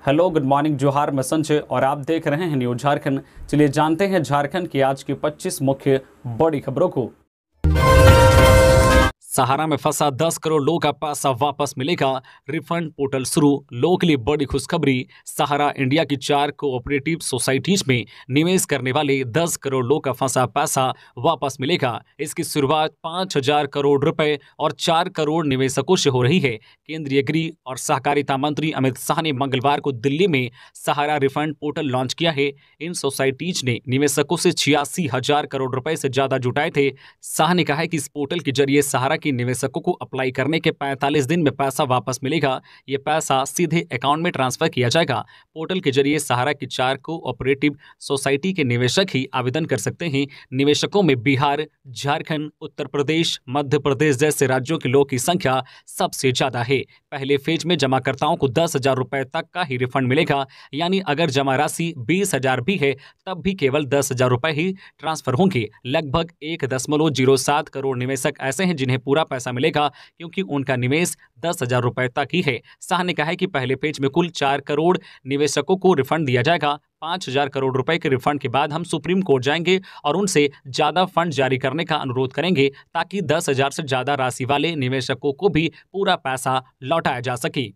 Hello, good morning, जोहार, मैं संजय और आप देख रहे हैं न्यूज झारखंड। चलिए जानते हैं झारखंड की आज की 25 मुख्य बड़ी खबरों को। सहारा में फंसा 10 करोड़ लोगों का पैसा वापस मिलेगा, रिफंड पोर्टल शुरू। लोगों के लिए बड़ी खुशखबरी। सहारा इंडिया की 4 कोऑपरेटिव सोसाइटीज में निवेश करने वाले 10 करोड़ लोगों का फंसा पैसा वापस मिलेगा। इसकी शुरुआत 5,000 करोड़ रुपए और 4 करोड़ निवेशकों से हो रही है। केंद्रीय गृह और सहकारिता मंत्री अमित शाह ने मंगलवार को दिल्ली में सहारा रिफंड पोर्टल लॉन्च किया है। इन सोसाइटीज ने निवेशकों से 86,000 करोड़ रुपए से ज्यादा जुटाए थे। शाह ने कहा है कि इस पोर्टल के जरिए सहारा कि निवेशकों को अप्लाई करने के 45 दिन में पैसा वापस मिलेगा। ये पैसा सीधे अकाउंट में ट्रांसफर किया जाएगा। पोर्टल के जरिए सहारा की 4 कोऑपरेटिव सोसाइटी के निवेशक ही आवेदन कर सकते हैं। निवेशकों में बिहार, झारखंड, उत्तर प्रदेश, मध्य प्रदेश जैसे राज्यों के लोगों की संख्या सबसे ज्यादा है। पहले फेज में जमाकर्ताओं को 10,000 रुपए तक का ही रिफंड मिलेगा, यानी अगर जमा राशि 20,000 भी है तब भी केवल 10,000 रुपए ही ट्रांसफर होंगे। लगभग 1.07 करोड़ निवेशक ऐसे हैं जिन्हें पूरा पैसा मिलेगा, क्योंकि उनका निवेश 10,000 रुपए तक ही है। शाह ने कहा है कि पहले पेज में कुल 4 करोड़ निवेशकों को रिफंड दिया जाएगा। 5,000 करोड़ रुपए के रिफंड के बाद हम सुप्रीम कोर्ट जाएंगे और उनसे ज्यादा फंड जारी करने का अनुरोध करेंगे, ताकि 10,000 से ज्यादा राशि वाले निवेशकों को भी पूरा पैसा लौटाया जा सके।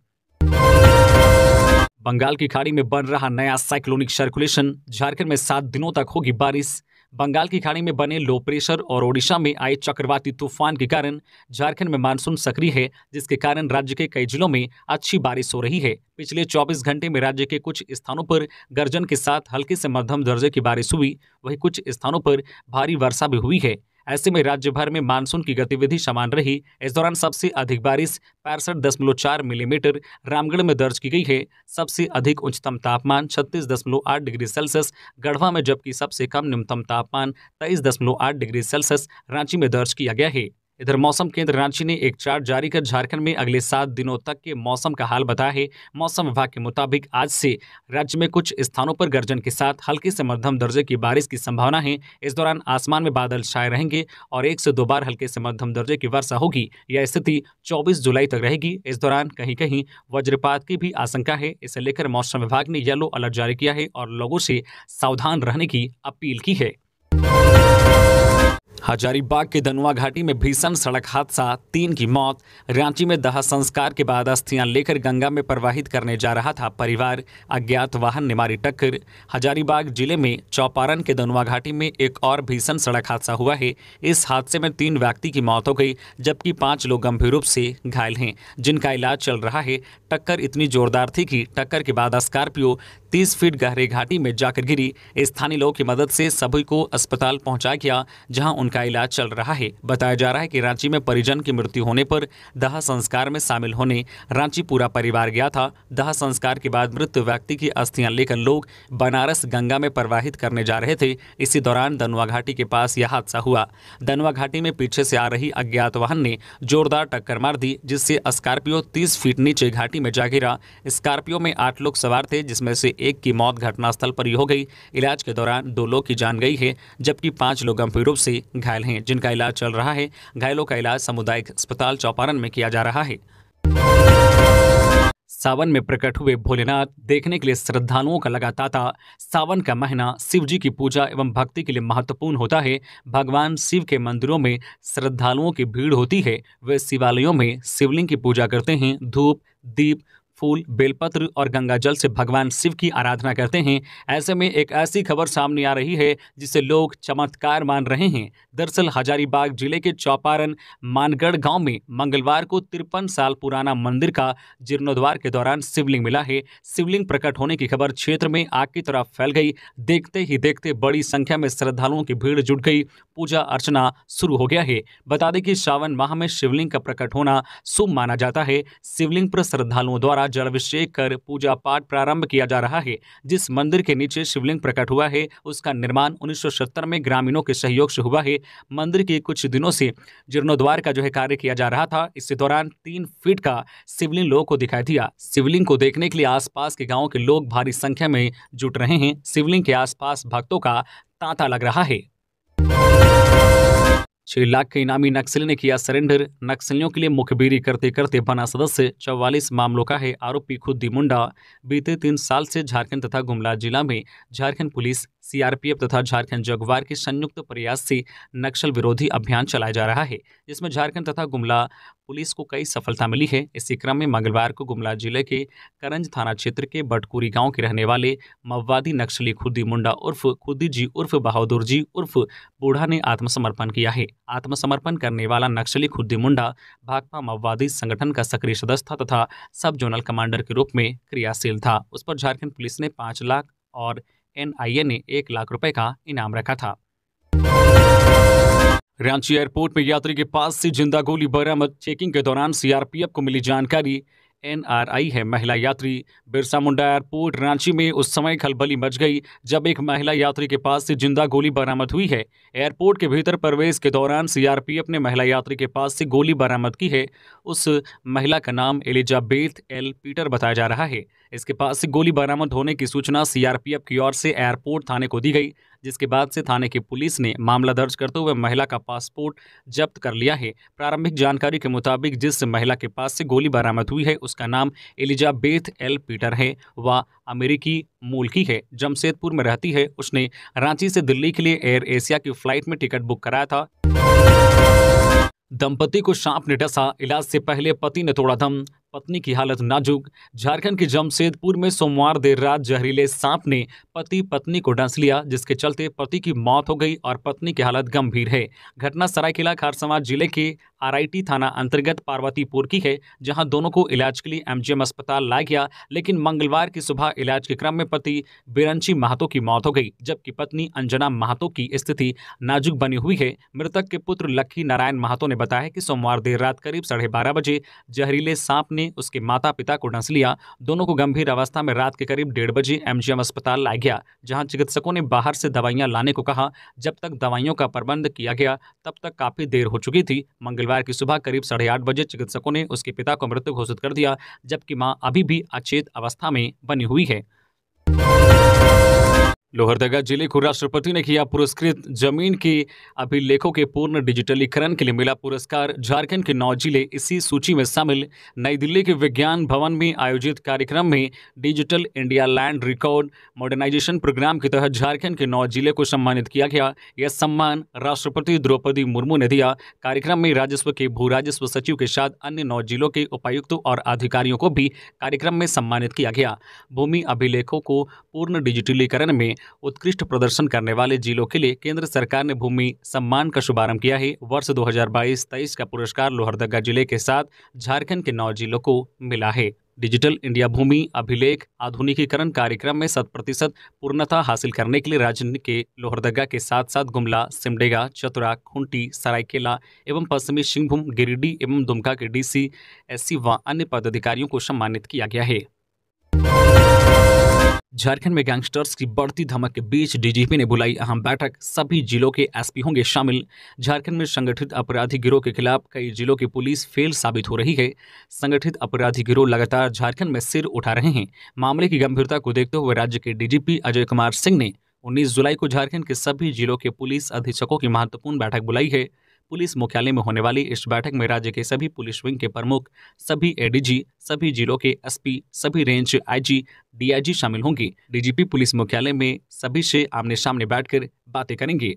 बंगाल की खाड़ी में बन रहा नया साइक्लोनिक सर्कुलेशन। झारखंड में 7 दिनों तक होगी बारिश। बंगाल की खाड़ी में बने लो प्रेशर और ओडिशा में आए चक्रवाती तूफान के कारण झारखंड में मानसून सक्रिय है, जिसके कारण राज्य के कई जिलों में अच्छी बारिश हो रही है। पिछले 24 घंटे में राज्य के कुछ स्थानों पर गर्जन के साथ हल्की से मध्यम दर्जे की बारिश हुई, वहीं कुछ स्थानों पर भारी वर्षा भी हुई है। ऐसे में राज्य भर में मानसून की गतिविधि समान रही। इस दौरान सबसे अधिक बारिश 65.4 मिलीमीटर रामगढ़ में दर्ज की गई है। सबसे अधिक उच्चतम तापमान 36.8 डिग्री सेल्सियस गढ़वा में, जबकि सबसे कम न्यूनतम तापमान 23.8 डिग्री सेल्सियस रांची में दर्ज किया गया है। इधर मौसम केंद्र रांची ने एक चार्ट जारी कर झारखंड में अगले 7 दिनों तक के मौसम का हाल बताया है। मौसम विभाग के मुताबिक आज से राज्य में कुछ स्थानों पर गर्जन के साथ हल्की से मध्यम दर्जे की बारिश की संभावना है। इस दौरान आसमान में बादल छाए रहेंगे और 1 से 2 बार हल्के से मध्यम दर्जे की वर्षा होगी। यह स्थिति 24 जुलाई तक रहेगी। इस दौरान कहीं कहीं वज्रपात की भी आशंका है। इसे लेकर मौसम विभाग ने येलो अलर्ट जारी किया है और लोगों से सावधान रहने की अपील की है। हजारीबाग के दनुआ घाटी में भीषण सड़क हादसा, 3 की मौत। रांची में दाह संस्कार के बाद अस्थियां लेकर गंगा में प्रवाहित करने जा रहा था परिवार, अज्ञात वाहन ने मारी टक्कर। हजारीबाग जिले में चौपारण के दनुआ घाटी में एक और भीषण सड़क हादसा हुआ है। इस हादसे में 3 व्यक्ति की मौत हो गई, जबकि 5 लोग गंभीर रूप से घायल हैं, जिनका इलाज चल रहा है। टक्कर इतनी जोरदार थी कि टक्कर के बाद स्कॉर्पियो 30 फीट गहरे घाटी में जाकर गिरी। स्थानीय लोगों की मदद से सभी को अस्पताल पहुंचाया गया, जहां उनका इलाज चल रहा है। बताया जा रहा है कि रांची में परिजन की मृत्यु होने पर दाह संस्कार में शामिल होने रांची पूरा परिवार गया था। दाह संस्कार के बाद मृत व्यक्ति की अस्थियां लेकर लोग बनारस गंगा में प्रवाहित करने जा रहे थे। इसी दौरान दनुआ घाटी के पास यह हादसा हुआ। दनुआ घाटी में पीछे से आ रही अज्ञात वाहन ने जोरदार टक्कर मार दी, जिससे स्कॉर्पियो 30 फीट नीचे घाटी में जा गिरा। स्कॉर्पियो में 8 लोग सवार थे, जिसमें से 1 की मौत घटनास्थल पर ही हो गई। इलाज के दौरान 2 लोग की जान गई है, जबकि 5 लोग गंभीर रूप से घायल हैं, जिनका इलाज चल रहा है। घायलों का इलाज सामुदायिक अस्पताल चौपारण में किया जा रहा है। सावन में प्रकट हुए भोलेनाथ, देखने के लिए श्रद्धालुओं का लगा तांता। सावन का महीना शिव जी की पूजा एवं भक्ति के लिए महत्वपूर्ण होता है। भगवान शिव के मंदिरों में श्रद्धालुओं की भीड़ होती है। वे शिवालयों में शिवलिंग की पूजा करते हैं, धूप, दीप, फूल, बेलपत्र और गंगा जल से भगवान शिव की आराधना करते हैं। ऐसे में एक ऐसी खबर सामने आ रही है जिसे लोग चमत्कार मान रहे हैं। दरअसल हजारीबाग जिले के चौपारण मानगढ़ गांव में मंगलवार को 53 साल पुराना मंदिर का जीर्णोद्धार के दौरान शिवलिंग मिला है। शिवलिंग प्रकट होने की खबर क्षेत्र में आग की तरह फैल गई। देखते ही देखते बड़ी संख्या में श्रद्धालुओं की भीड़ जुट गई। पूजा अर्चना शुरू हो गया है। बता दें कि सावन माह में शिवलिंग का प्रकट होना शुभ माना जाता है। शिवलिंग पर श्रद्धालुओं द्वारा जलाभिषेक कर पूजा पाठ प्रारंभ किया जा रहा है। जिस मंदिर के नीचे शिवलिंग प्रकट हुआ है, उसका निर्माण 1970 में ग्रामीणों के सहयोग से हुआ है। मंदिर के कुछ दिनों से जीर्णोद्धार का कार्य किया जा रहा था। इसी दौरान 3 फीट का शिवलिंग लोगों को दिखाई दिया। शिवलिंग को देखने के लिए आसपास के गांवों के लोग भारी संख्या में जुट रहे हैं। शिवलिंग के आसपास भक्तों का तांता लग रहा है। 6 लाख के इनामी नक्सली ने किया सरेंडर। नक्सलियों के लिए मुखबिरी करते करते बना सदस्य। 44 मामलों का है आरोपी खुद्दी मुंडा। बीते 3 साल से झारखंड तथा गुमला जिला में झारखंड पुलिस, सीआरपीएफ तथा झारखंड जगुआर के संयुक्त प्रयास से नक्सल विरोधी अभियान चलाया जा रहा है, जिसमें झारखंड तथा गुमला पुलिस को कई सफलता मिली है। इसी क्रम में मंगलवार को गुमला जिले के करंज थाना क्षेत्र के बटकुरी गांव के रहने वाले माओवादी नक्सली खुद्दी मुंडा उर्फ खुद्दी जी उर्फ बहादुर जी उर्फ बूढ़ा ने आत्मसमर्पण किया है। आत्मसमर्पण करने वाला नक्सली खुद्दी मुंडा भाकपा माओवादी संगठन का सक्रिय सदस्य था तथा सब जोनल कमांडर के रूप में क्रियाशील था। उस पर झारखंड पुलिस ने 5 लाख और एनआईए ने 1 लाख रुपए का इनाम रखा था। रांची एयरपोर्ट में यात्री के पास से जिंदा गोली बरामद। चेकिंग के दौरान सीआरपीएफ को मिली जानकारी। एनआरआई है महिला यात्री। बिरसा मुंडा एयरपोर्ट रांची में उस समय खलबली मच गई जब एक महिला यात्री के पास से जिंदा गोली बरामद हुई है। एयरपोर्ट के भीतर प्रवेश के दौरान सीआरपीएफ ने महिला यात्री के पास से गोली बरामद की है। उस महिला का नाम एलिजाबेथ एल पीटर बताया जा रहा है। इसके पास से गोली बरामद होने की सूचना सीआरपीएफ की ओर से एयरपोर्ट थाने को दी गई, जिसके बाद से थाने की पुलिस ने मामला दर्ज करते हुए महिला का पासपोर्ट जब्त कर लिया है। प्रारंभिक जानकारी के मुताबिक जिस महिला के पास से गोली बरामद हुई है उसका नाम एलिजाबेथ एल पीटर है। वह अमेरिकी मूल की है, जमशेदपुर में रहती है। उसने रांची से दिल्ली के लिए एयर एशिया की फ्लाइट में टिकट बुक कराया था। दंपति को सांप ने डसा। इलाज से पहले पति ने तोड़ा दम। पत्नी की हालत नाजुक। झारखंड के जमशेदपुर में सोमवार देर रात जहरीले सांप ने पति पत्नी को डस लिया, जिसके चलते पति की मौत हो गई और पत्नी की हालत गंभीर है। घटना सरायकेला खारसमां जिले के आरआईटी थाना अंतर्गत पार्वतीपुर की है, जहां दोनों को इलाज के लिए एमजीएम अस्पताल लाया गया, लेकिन मंगलवार की सुबह इलाज के क्रम में पति बिरंची महतो की मौत हो गई, जबकि पत्नी अंजना महतो की स्थिति नाजुक बनी हुई है। मृतक के पुत्र लक्की नारायण महतो ने बताया कि सोमवार देर रात करीब 12:30 बजे जहरीले सांप ने उसके माता पिता को डस लिया। दोनों को गंभीर अवस्था में रात के करीब 1:30 बजे एमजीएम अस्पताल लाया गया, जहां चिकित्सकों ने बाहर से दवाइयां लाने को कहा। जब तक दवाइयों का प्रबंध किया गया तब तक काफी देर हो चुकी थी। मंगलवार की सुबह करीब 8:30 बजे चिकित्सकों ने उसके पिता को मृत घोषित कर दिया, जबकि मां अभी भी अचेत अवस्था में बनी हुई है। लोहरदगा जिले को राष्ट्रपति ने किया पुरस्कृत। जमीन के अभिलेखों के पूर्ण डिजिटलीकरण के लिए मिला पुरस्कार। झारखंड के 9 जिले इसी सूची में शामिल। नई दिल्ली के विज्ञान भवन में आयोजित कार्यक्रम में digital India land record modernization programme के तहत झारखंड के 9 जिले को सम्मानित किया गया। यह सम्मान राष्ट्रपति द्रौपदी मुर्मू ने दिया। कार्यक्रम में राजस्व के भू राजस्व सचिव के साथ अन्य 9 जिलों के उपायुक्तों और अधिकारियों को भी कार्यक्रम में सम्मानित किया गया। भूमि अभिलेखों को पूर्ण डिजिटलीकरण में उत्कृष्ट प्रदर्शन करने वाले जिलों के लिए केंद्र सरकार ने भूमि सम्मान का शुभारंभ किया है। वर्ष 2022-23 का पुरस्कार लोहरदगा जिले के साथ झारखंड के 9 जिलों को मिला है। डिजिटल इंडिया भूमि अभिलेख आधुनिकीकरण कार्यक्रम में 100% पूर्णता हासिल करने के लिए राज्य के लोहरदगा के साथ साथ गुमला, सिमडेगा, चतरा, खूंटी, सरायकेला एवं पश्चिमी सिंहभूम, गिरिडीह एवं दुमका के डीसी, एससी व अन्य पदाधिकारियों को सम्मानित किया गया है। झारखंड में गैंगस्टर्स की बढ़ती धमक के बीच डीजीपी ने बुलाई अहम बैठक। सभी जिलों के एसपी होंगे शामिल। झारखंड में संगठित अपराधी गिरोह के खिलाफ कई जिलों की पुलिस फेल साबित हो रही है। संगठित अपराधी गिरोह लगातार झारखंड में सिर उठा रहे हैं। मामले की गंभीरता को देखते हुए राज्य के डीजीपी अजय कुमार सिंह ने 19 जुलाई को झारखंड के सभी जिलों के पुलिस अधीक्षकों की महत्वपूर्ण बैठक बुलाई है। पुलिस मुख्यालय में होने वाली इस बैठक में राज्य के सभी पुलिस विंग के प्रमुख, सभी एडीजी, सभी जिलों के एसपी, सभी रेंज आईजी, डीआईजी शामिल होंगे। डीजीपी पुलिस मुख्यालय में सभी से आमने सामने बैठकर बातें करेंगे।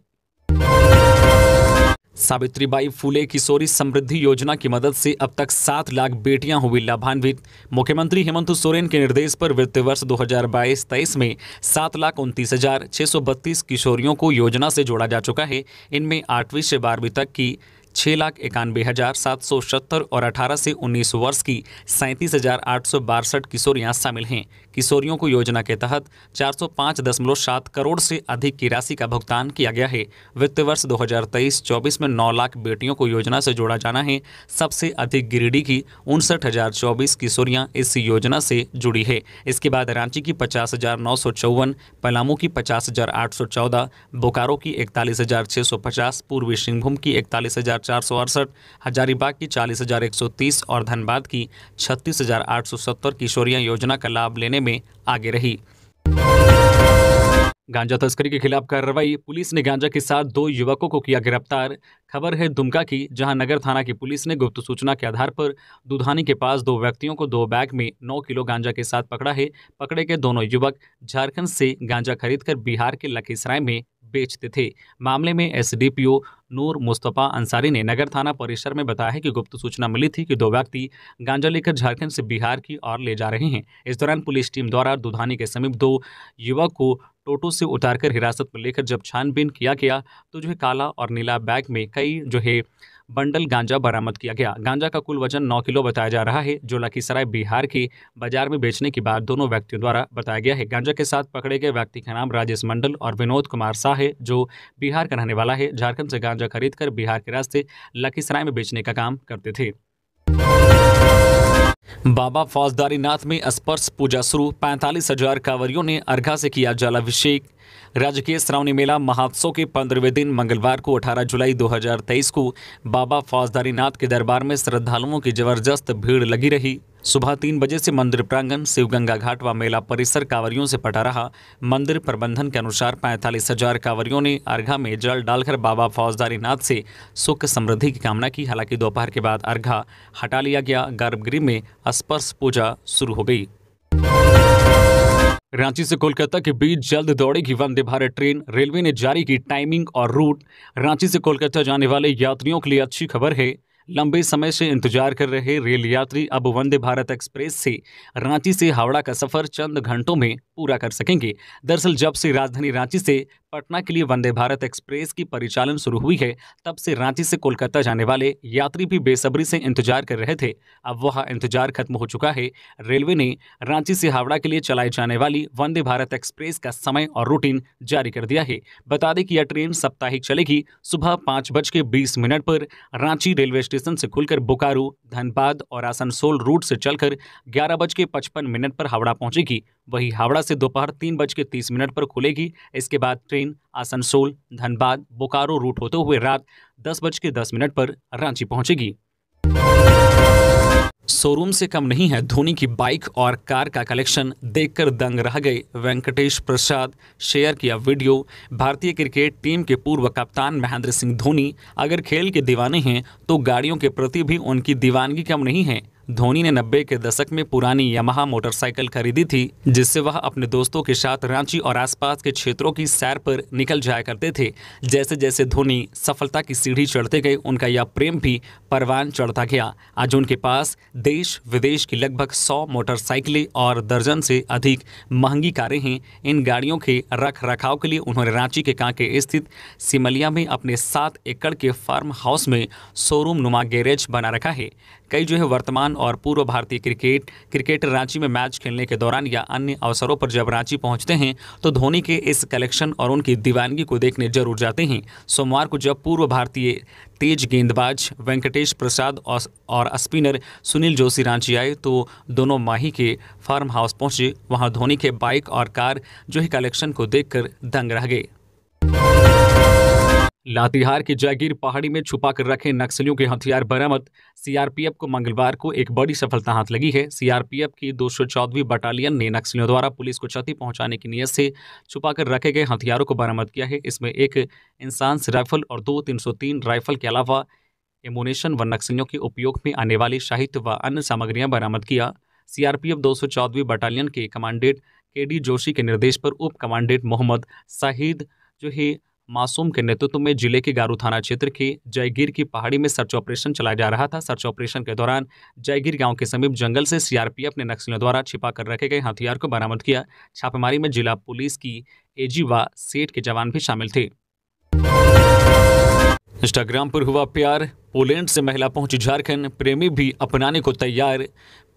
सावित्रीबाई फुले किशोरी समृद्धि योजना की मदद से अब तक 7 लाख बेटियां हुई लाभान्वित। मुख्यमंत्री हेमंत सोरेन के निर्देश पर वित्त वर्ष 2022-23 में 7,29,632 किशोरियों को योजना से जोड़ा जा चुका है। इनमें 8वीं से 12वीं तक की 6,91,770 और 18 से 19 वर्ष की 37,862 किशोरियां शामिल हैं। किशोरियों को योजना के तहत 405.7 करोड़ से अधिक की राशि का भुगतान किया गया है। वित्त वर्ष 2023-24 में 9 लाख बेटियों को योजना से जोड़ा जाना है। सबसे अधिक गिरिडीह की 59,024 किशोरियां इस योजना से जुड़ी है। इसके बाद रांची की 50,954, पलामू की 50,814, बोकारो की 41,650, पूर्वी सिंहभूम की 41,468, हजारीबाग की 40,130 और धनबाद की 36,870 किशोरियां योजना का लाभ लेने में आगे रही। गांजा तस्करी के खिलाफ कार्रवाई। पुलिस ने गांजा के साथ 2 युवकों को किया गिरफ्तार। खबर है दुमका की, जहां नगर थाना की पुलिस ने गुप्त सूचना के आधार पर दुधानी के पास 2 व्यक्तियों को 2 बैग में 9 किलो गांजा के साथ पकड़ा है। पकड़े गए दोनों युवक झारखंड से गांजा खरीदकर बिहार के लखीसराय में बेचते थे। मामले में एसडीपीओ नूर मुस्तफा अंसारी ने नगर थाना परिसर में बताया है कि गुप्त सूचना मिली थी कि 2 व्यक्ति गांजा लेकर झारखंड से बिहार की ओर ले जा रहे हैं। इस दौरान पुलिस टीम द्वारा दुधानी के समीप 2 युवक को टोटो से उतारकर हिरासत में लेकर जब छानबीन किया गया तो जो है काला और नीला बैग में कई जो है बंडल गांजा बरामद किया गया। गांजा का कुल वजन 9 किलो बताया जा रहा है, जो लखीसराय बिहार के बाजार में बेचने की बात दोनों व्यक्तियों द्वारा बताया गया है। गांजा के साथ पकड़े गए व्यक्ति का नाम राजेश मंडल और विनोद कुमार शाह है, जो बिहार का रहने वाला है। झारखंड से गांजा खरीदकर बिहार के रास्ते लखीसराय में बेचने का काम करते थे। बाबा फौजदारी नाथ में स्पर्श पूजा शुरू। 45,000 कांवरियों ने अर्घा से किया जलाभिषेक। राजकीय श्रावणी मेला महोत्सव के 15वें दिन मंगलवार को 18 जुलाई 2023 को बाबा फौजदारी नाथ के दरबार में श्रद्धालुओं की जबरदस्त भीड़ लगी रही। सुबह 3 बजे से मंदिर प्रांगण, शिवगंगा घाट व मेला परिसर कांवरियों से पटा रहा। मंदिर प्रबंधन के अनुसार 45,000 कांवरियों ने अर्घा में जल डालकर बाबा फौजदारी नाथ से सुख समृद्धि की कामना की। हालांकि दोपहर के बाद अर्घा हटा लिया गया। गर्भगृह में स्पर्श पूजा शुरू हो गई। रांची से कोलकाता के बीच जल्द दौड़ेगी वंदे भारत ट्रेन। रेलवे ने जारी की टाइमिंग और रूट। रांची से कोलकाता जाने वाले यात्रियों के लिए अच्छी खबर है। लंबे समय से इंतजार कर रहे रेल यात्री अब वंदे भारत एक्सप्रेस से रांची से हावड़ा का सफर चंद घंटों में पूरा कर सकेंगे। दरअसल जब से राजधानी रांची से पटना के लिए वंदे भारत एक्सप्रेस की परिचालन शुरू हुई है, तब से रांची से कोलकाता जाने वाले यात्री भी बेसब्री से इंतजार कर रहे थे। अब वह इंतजार खत्म हो चुका है। रेलवे ने रांची से हावड़ा के लिए चलाई जाने वाली वंदे भारत एक्सप्रेस का समय और रूटीन जारी कर दिया है। बता दें कि यह ट्रेन साप्ताहिक चलेगी। सुबह 5:20 पर रांची रेलवे स्टेशन से खुलकर बोकारो, धनबाद और आसनसोल रूट से चलकर 11:55 पर हावड़ा पहुंचेगी। वही हावड़ा से दोपहर 3:30 पर खुलेगी। इसके बाद ट्रेन आसनसोल, धनबाद, बोकारो रूट होते हुए रात 10:10 पर रांची पहुंचेगी। शोरूम से कम नहीं है धोनी की बाइक और कार का कलेक्शन। देखकर दंग रह गए वेंकटेश प्रसाद। शेयर किया वीडियो। भारतीय क्रिकेट टीम के पूर्व कप्तान महेंद्र सिंह धोनी अगर खेल के दीवाने हैं तो गाड़ियों के प्रति भी उनकी दीवानगी कम नहीं है। धोनी ने 90 के दशक में पुरानी यामाहा मोटरसाइकिल खरीदी थी, जिससे वह अपने दोस्तों के साथ रांची और आसपास के क्षेत्रों की सैर पर निकल जाया करते थे। जैसे जैसे धोनी सफलता की सीढ़ी चढ़ते गए, उनका यह प्रेम भी परवान चढ़ता गया। आज उनके पास देश विदेश की लगभग 100 मोटरसाइकिलें और दर्जन से अधिक महंगी कारें हैं। इन गाड़ियों के रख रखाव के लिए उन्होंने रांची के कांके स्थित सिमलिया में अपने 7 एकड़ के फार्म हाउस में शोरूम नुमा गैरेज बना रखा है। कई जो है वर्तमान और पूर्व भारतीय क्रिकेटर रांची में मैच खेलने के दौरान या अन्य अवसरों पर जब रांची पहुंचते हैं तो धोनी के इस कलेक्शन और उनकी दीवानगी को देखने जरूर जाते हैं। सोमवार को जब पूर्व भारतीय तेज गेंदबाज वेंकटेश प्रसाद और स्पिनर सुनील जोशी रांची आए तो दोनों माही के फार्म हाउस पहुंचे। वहां धोनी के बाइक और कार जो है कलेक्शन को देखकर दंग रह गए। लातेहार की जागीर पहाड़ी में छुपा कर रखे नक्सलियों के हथियार बरामद। सीआरपीएफ को मंगलवार को एक बड़ी सफलता हाथ लगी है। सीआरपीएफ की 214वीं बटालियन ने नक्सलियों द्वारा पुलिस को क्षति पहुंचाने की नीयत से छुपा कर रखे गए हथियारों को बरामद किया है। इसमें एक इंसास राइफल और 2 303 राइफल के अलावा एमुनेशन व नक्सलियों के उपयोग में आने वाली साहित्य व अन्य सामग्रियां बरामद किया। सीआरपीएफ 214वीं बटालियन के कमांडेंट केडी जोशी के निर्देश पर उप कमांडेंट मोहम्मद शाहिद जो है मासूम के नेतृत्व में जिले के गारू थाना क्षेत्र के जयगीर की पहाड़ी में सर्च ऑपरेशन चलाया जा रहा था। सर्च ऑपरेशन के दौरान जयगीर गांव के समीप जंगल से सीआरपीएफ ने नक्सलियों द्वारा छिपा कर रखे गए हथियार को बरामद किया। छापेमारी में जिला पुलिस की एजी व सेठ के जवान भी शामिल थे। इंस्टाग्राम पर हुआ प्यार। पोलैंड से महिला पहुंची झारखंड, प्रेमी भी अपनाने को तैयार।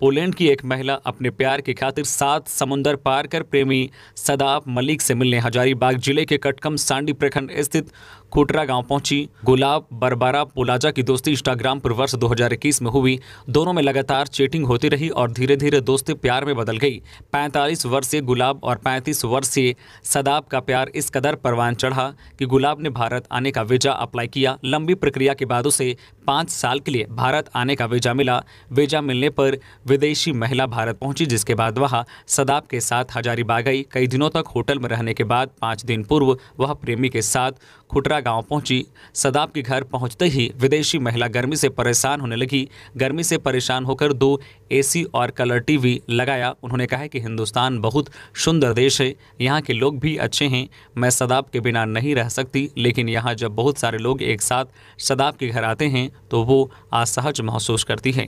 पोलैंड की एक महिला अपने प्यार की खातिर 7 समुंदर पार कर प्रेमी सदाब मलिक से मिलने हजारीबाग जिले के कटकम सांडी प्रखंड स्थित खुटरा गांव पहुंची। गुलाब बरबारा पोलाजा की दोस्ती इंस्टाग्राम पर वर्ष 2021 में हुई। दोनों में लगातार चैटिंग होती रही और धीरे धीरे दोस्ती प्यार में बदल गई। 45 वर्षीय गुलाब और 35 वर्षीय सदाब का प्यार इस कदर परवान चढ़ा कि गुलाब ने भारत आने का वीजा अप्लाई किया। लंबी प्रक्रिया के बाद उसे 5 साल के लिए भारत आने का वीजा मिला। वीजा मिलने पर विदेशी महिला भारत पहुंची, जिसके बाद वह सदाब के साथ हजारीबाग गई। कई दिनों तक होटल में रहने के बाद 5 दिन पूर्व वह प्रेमी के साथ खुटरा गांव पहुंची। सदाब के घर पहुंचते ही विदेशी महिला गर्मी से परेशान होने लगी। गर्मी से परेशान होकर 2 एसी और कलर टीवी लगाया। उन्होंने कहा कि हिंदुस्तान बहुत सुंदर देश है, यहाँ के लोग भी अच्छे हैं, मैं सदाब के बिना नहीं रह सकती। लेकिन यहाँ जब बहुत सारे लोग एक साथ सदाब के घर आते हैं तो वो असहज महसूस करती है।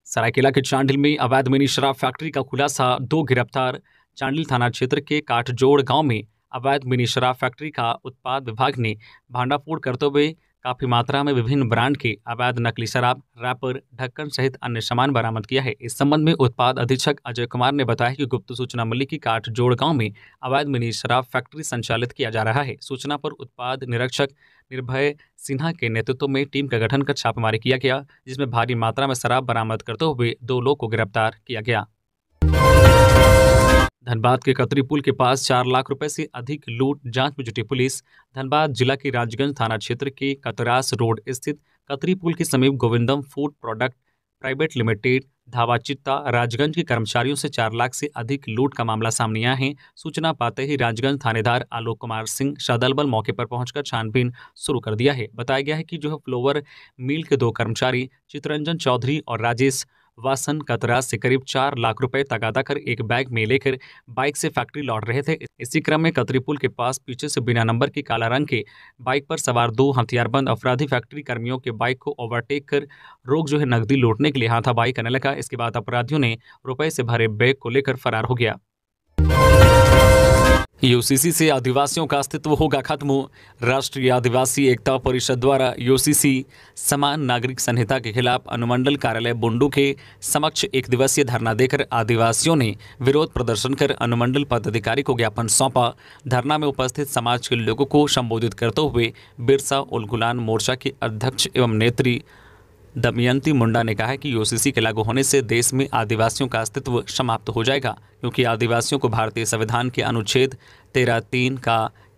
सरायकेला के चांडिल में अवैध मिनी शराब फैक्ट्री का खुलासा, 2 गिरफ्तार। चांडिल थाना क्षेत्र के काठजोड़ गांव में अवैध मिनी शराब फैक्ट्री का उत्पाद विभाग ने भांडाफोड़ करते हुए काफी मात्रा में विभिन्न ब्रांड के अवैध नकली शराब, रैपर, ढक्कन सहित अन्य सामान बरामद किया है। इस संबंध में उत्पाद अधीक्षक अजय कुमार ने बताया कि गुप्त सूचना मिली कि काठजोड़ गांव में अवैध मिनी शराब फैक्ट्री संचालित किया जा रहा है। सूचना पर उत्पाद निरीक्षक निर्भय सिन्हा के नेतृत्व में टीम का गठन कर छापेमारी किया गया, जिसमें भारी मात्रा में शराब बरामद करते हुए 2 लोग को गिरफ्तार किया गया। धनबाद के कतरी पुल के पास 4 लाख रुपए से अधिक लूट, जांच में जुटी पुलिस। धनबाद जिला के राजगंज थाना क्षेत्र के कतरास रोड स्थित कतरी पुल के समीप गोविंदम फूड प्रोडक्ट प्राइवेट लिमिटेड धावा चित्ता राजगंज के कर्मचारियों से 4 लाख से अधिक लूट का मामला सामने आया है। सूचना पाते ही राजगंज थानेदार आलोक कुमार सिंह सदल बल मौके पर पहुंचकर छानबीन शुरू कर दिया है। बताया गया है कि जो फ्लोवर मिल के 2 कर्मचारी चितरंजन चौधरी और राजेश वासन कतरास से करीब 4 लाख रुपए तगादा कर एक बैग में लेकर बाइक से फैक्ट्री लौट रहे थे। इसी क्रम में कतरी पुल के पास पीछे से बिना नंबर की काला रंग के बाइक पर सवार 2 हथियारबंद अपराधी फैक्ट्री कर्मियों के बाइक को ओवरटेक कर नकदी लूटने के लिए हाथापाई करने लगा। इसके बाद अपराधियों ने रुपए से भरे बैग को लेकर फरार हो गया। यूसीसी से आदिवासियों का अस्तित्व होगा खत्म। राष्ट्रीय आदिवासी एकता परिषद द्वारा यूसीसी समान नागरिक संहिता के खिलाफ अनुमंडल कार्यालय बुंडू के समक्ष 1 दिवसीय धरना देकर आदिवासियों ने विरोध प्रदर्शन कर अनुमंडल पदाधिकारी को ज्ञापन सौंपा। धरना में उपस्थित समाज के लोगों को संबोधित करते हुए बिरसा उलगुलान मोर्चा के अध्यक्ष एवं नेत्री दमयंती मुंडा ने कहा कि यूसीसी के लागू होने से देश में आदिवासियों का अस्तित्व समाप्त हो जाएगा, क्योंकि आदिवासियों को भारतीय संविधान के अनुच्छेद 13(3)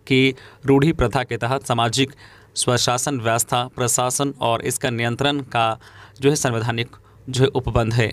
के रूढ़ी प्रथा के तहत सामाजिक स्वशासन व्यवस्था, प्रशासन और इसका नियंत्रण का संवैधानिक उपबंध है।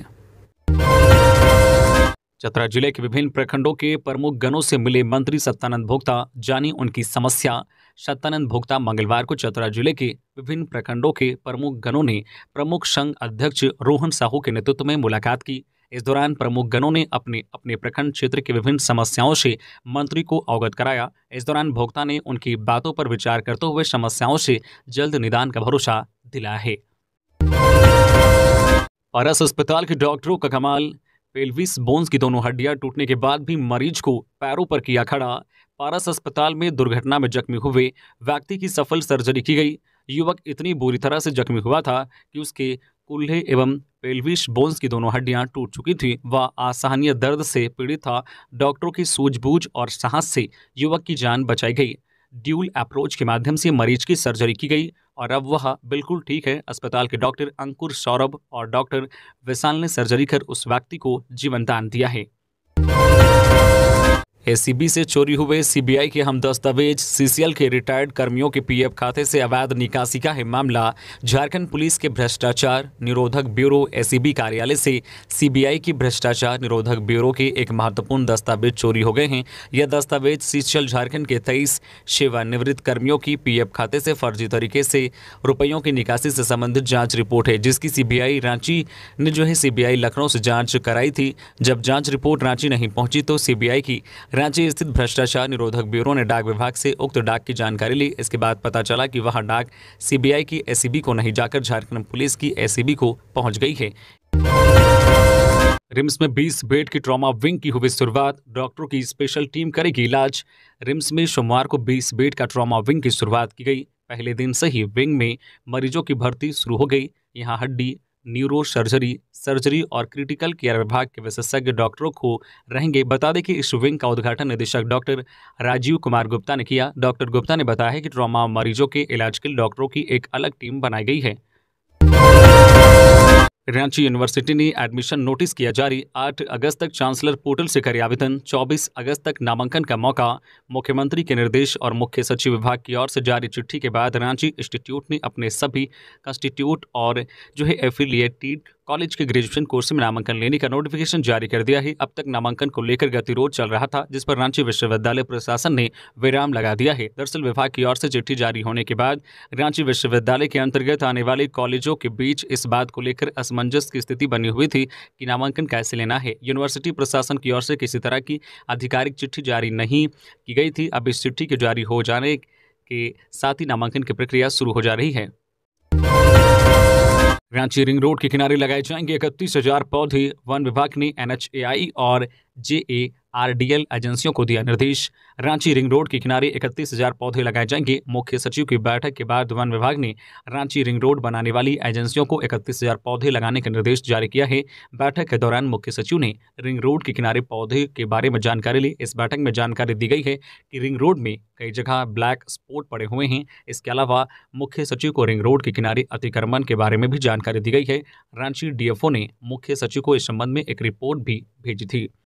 चतरा जिले के विभिन्न प्रखंडों के प्रमुख गणों से मिले मंत्री सत्यानंद भोक्ता, जानी उनकी समस्या। सत्यानंद भोक्ता मंगलवार को चतरा जिले के विभिन्न प्रखंडों के प्रमुख गणों ने प्रमुख संघ अध्यक्ष रोहन साहू के नेतृत्व में मुलाकात की। इस दौरान प्रमुख गणों ने अपने अपने प्रखंड क्षेत्र के विभिन्न समस्याओं से मंत्री को अवगत कराया। इस दौरान भोक्ता ने उनकी बातों पर विचार करते हुए समस्याओं से जल्द निदान का भरोसा दिलाया है। पारस अस्पताल के डॉक्टरों का कमाल, पेल्विस बोन्स की दोनों हड्डियां टूटने के बाद भी मरीज को पैरों पर किया खड़ा। पारस अस्पताल में दुर्घटना में जख्मी हुए व्यक्ति की सफल सर्जरी की गई। युवक इतनी बुरी तरह से जख्मी हुआ था कि उसके कूल्हे एवं पेल्विस बोन्स की दोनों हड्डियां टूट चुकी थी। वह असहनीय दर्द से पीड़ित था। डॉक्टरों की सूझबूझ और साहस से युवक की जान बचाई गई। ड्यूल अप्रोच के माध्यम से मरीज की सर्जरी की गई और अब वह बिल्कुल ठीक है। अस्पताल के डॉक्टर अंकुर सौरभ और डॉक्टर विशाल ने सर्जरी कर उस व्यक्ति को जीवन दान दिया है। एसीबी से चोरी हुए सीबीआई के हम दस्तावेज, सीसीएल के रिटायर्ड कर्मियों के पीएफ खाते से अवैध निकासी का है मामला। झारखंड पुलिस के भ्रष्टाचार निरोधक ब्यूरो एसीबी कार्यालय से सीबीआई की भ्रष्टाचार निरोधक ब्यूरो के एक महत्वपूर्ण दस्तावेज चोरी हो गए हैं। यह दस्तावेज सीसीएल झारखंड के 23 सेवानिवृत्त कर्मियों की पीएफ खाते से फर्जी तरीके से रुपयों की निकासी से संबंधित जाँच रिपोर्ट है, जिसकी सीबीआई रांची ने सीबीआई लखनऊ से जाँच कराई थी। जब जाँच रिपोर्ट रांची नहीं पहुंची तो सीबीआई की रांची स्थित भ्रष्टाचार निरोधक ब्यूरो ने डाक विभाग से उक्त डाक की जानकारी ली। इसके बाद पता चला कि वह डाक सीबीआई की एसीबी को नहीं जाकर झारखंड पुलिस की एसीबी को पहुंच गई है। रिम्स में 20 बेड की ट्रॉमा विंग की हुई शुरुआत, डॉक्टरों की स्पेशल टीम करेगी इलाज। रिम्स में सोमवार को 20 बेड का ट्रॉमा विंग की शुरुआत की गई। पहले दिन से ही विंग में मरीजों की भर्ती शुरू हो गई। यहाँ हड्डी, न्यूरो सर्जरी और क्रिटिकल केयर विभाग के विशेषज्ञ डॉक्टरों को रहेंगे। बता दें कि इस विंग का उद्घाटन निदेशक डॉक्टर राजीव कुमार गुप्ता ने किया। डॉक्टर गुप्ता ने बताया कि ट्रॉमा मरीजों के इलाज के लिए डॉक्टरों की एक अलग टीम बनाई गई है। रांची यूनिवर्सिटी ने एडमिशन नोटिस किया जारी। 8 अगस्त तक चांसलर पोर्टल से करे आवेदन। 24 अगस्त तक नामांकन का मौका। मुख्यमंत्री के निर्देश और मुख्य सचिव विभाग की ओर से जारी चिट्ठी के बाद रांची इंस्टीट्यूट ने अपने सभी कंस्टिट्यूट और एफिलिएटेड कॉलेज के ग्रेजुएशन कोर्स में नामांकन लेने का नोटिफिकेशन जारी कर दिया है। अब तक नामांकन को लेकर गतिरोध चल रहा था, जिस पर रांची विश्वविद्यालय प्रशासन ने विराम लगा दिया है। दरअसल विभाग की ओर से चिट्ठी जारी होने के बाद रांची विश्वविद्यालय के अंतर्गत आने वाले कॉलेजों के बीच इस बात को लेकर असमंजस की स्थिति बनी हुई थी कि नामांकन कैसे लेना है। यूनिवर्सिटी प्रशासन की ओर से किसी तरह की आधिकारिक चिट्ठी जारी नहीं की गई थी। अब इस चिट्ठी के जारी हो जाने के साथ ही नामांकन की प्रक्रिया शुरू हो जा रही है। रांची रिंग रोड के किनारे लगाए जाएंगे 31,000 पौधे। वन विभाग ने NHAI और JARDL एजेंसियों को दिया निर्देश। रांची रिंग रोड के किनारे 31,000 पौधे लगाए जाएंगे। मुख्य सचिव की बैठक के बाद वन विभाग ने रांची रिंग रोड बनाने वाली एजेंसियों को 31,000 पौधे लगाने का निर्देश जारी किया है। बैठक के दौरान मुख्य सचिव ने रिंग रोड के किनारे पौधे के बारे में जानकारी ली। इस बैठक में जानकारी दी गई है कि रिंग रोड में कई जगह ब्लैक स्पॉट पड़े हुए हैं। इसके अलावा मुख्य सचिव को रिंग रोड के किनारे अतिक्रमण के बारे में भी जानकारी दी गई है। रांची DFO ने मुख्य सचिव को इस संबंध में एक रिपोर्ट भी भेजी थी।